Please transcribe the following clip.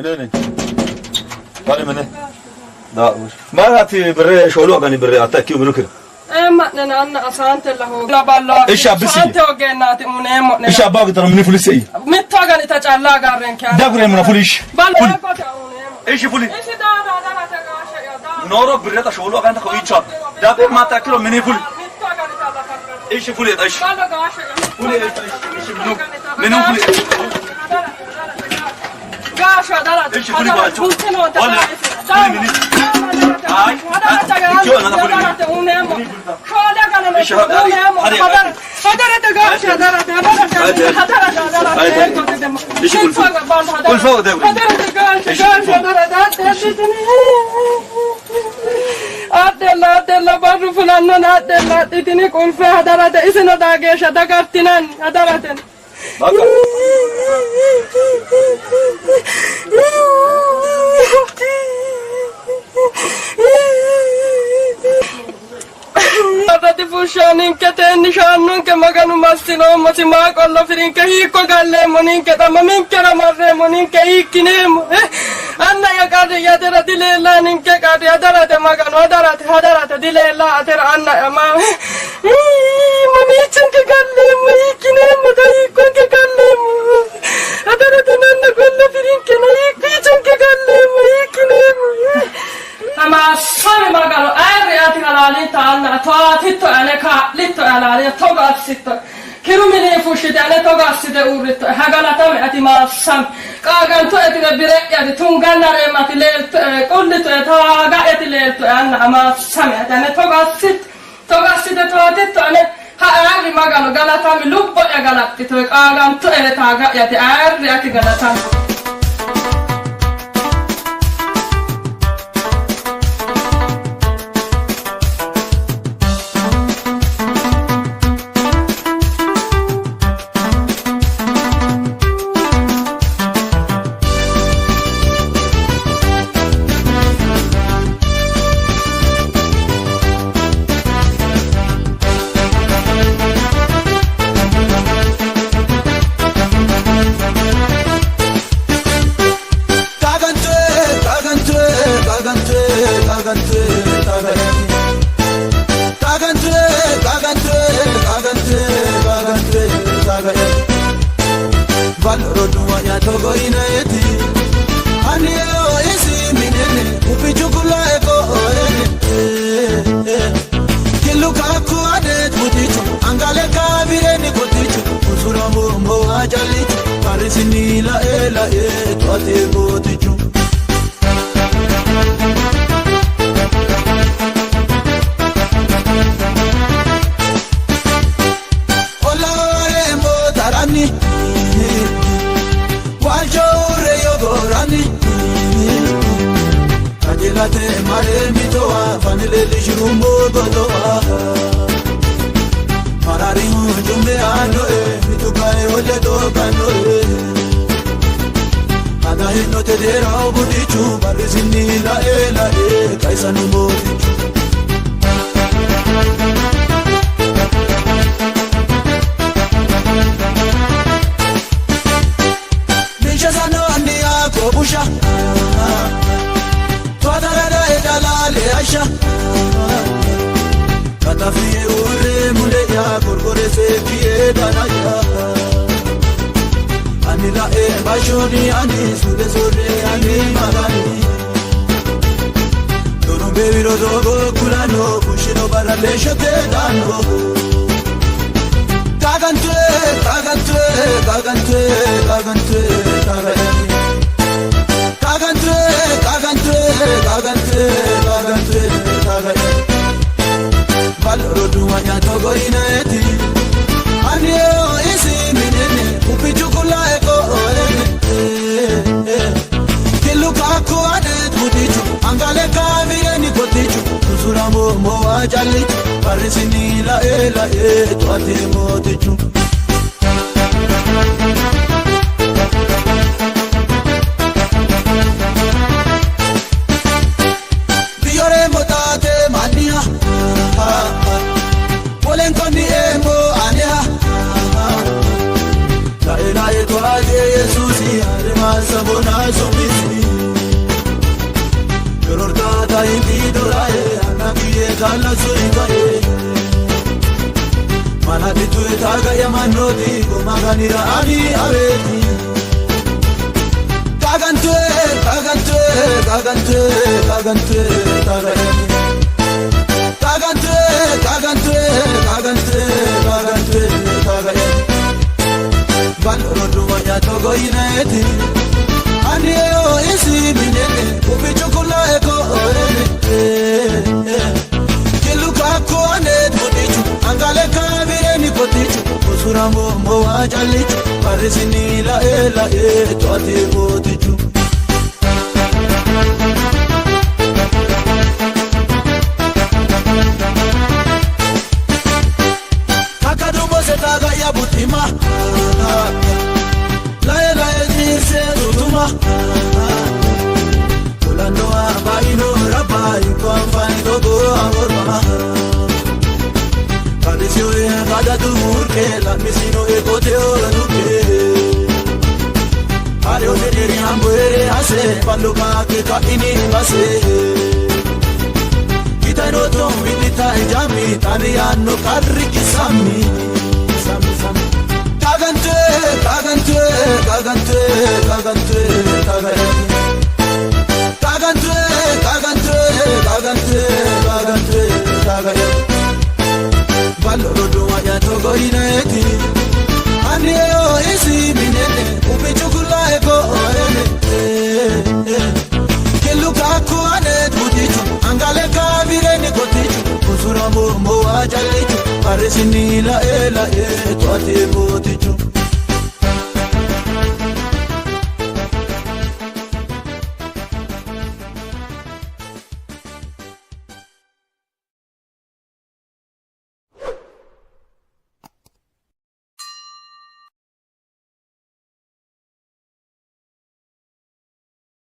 منين طالع منين لا ما في بري شغلوا أغاني بري أتاكيو منو كده ما أنا أصانت له لا بالله إيش أبسي أنت وجنات منهم إيش أبغى ترى مني فلوس إيه متواجد تجعل لا قارن كان ده قريب من فلوس بالله إيش فلوس إيش دا نورو بري تشغلوا أغاني تكوي شاب ده ما تأكلوا مني فلوس إيش فلوس إيش فلوس منو فلوس قاش هذا إيش فلوس ولا مني هاي كيو أنا أقول إيش هذا إيش كل فوق ده أدللا بارو فلان أدللا تديني كل في هذا ده إسنا داعش هذا كارتينان هذا راتن Arrati fushanin ke tenni shanun ke maganu masino masima kollo firin ke hiko galle monin ke tamamin ke ramarre monin ke ikkinemu anna ya kade ya tera dilela nin ke kade adara te maganu adara te dilela atera anna ma mami chunke galle mo ikkinemu ta hiko ke galle mo adara te nanna kollo firin ke na hiko chunke galle mo ikkinemu ama sami magalo ayriati halali taanna toatitto aneka litto alali togassitto kirumini fushite ane togassite urritto hagalatame ati massam qaganto etine bire'yati tungannare mati leelto qullito taga eti leelto anna amassame ati ane togassite toatitto ane ha ayri magalo galatami lubbo e galattito qaganto ene taga yati ayri ati galatami Yesusi, Arima Sabona, Sobisi. kala zoikaye Manati tuwe taga ya manoti Kumaganira ani aveti Kagantwe, kagantwe, kagantwe, kagantwe, kagayani Kagantwe, kagantwe, kagantwe, kagantwe, kagayani Bandoro duwanya togo inaeti Andiyo isi minene Ubichukula eko orene Kiluka kuane tudichu Angale kabire ni kotichu Kusura mbo wajalichu Parisini la Tuati botichu Kakadubo se taga ya butima Lae zise utuma Kulandoa baino rabai Kwa mfani togo angorma Kalisio e kada durke La misino e kote ora duke Areo nederi ambuere ase Paluka keka ini base Kita inoto milita ijami Tariano kadri kisami Sami sami Kagantwe, kagantwe, kagantwe, kagantwe, kagayani Kagantwe, kagantwe, kagantwe, kagantwe, kagayani Baloro duwanya togo inaeti Andiyo isi minene Ubichukula eko orene Kiluka kuane tutichu Angale kabire ni kotichu Kusura mbo wajalichu Parisini la Tuati botichu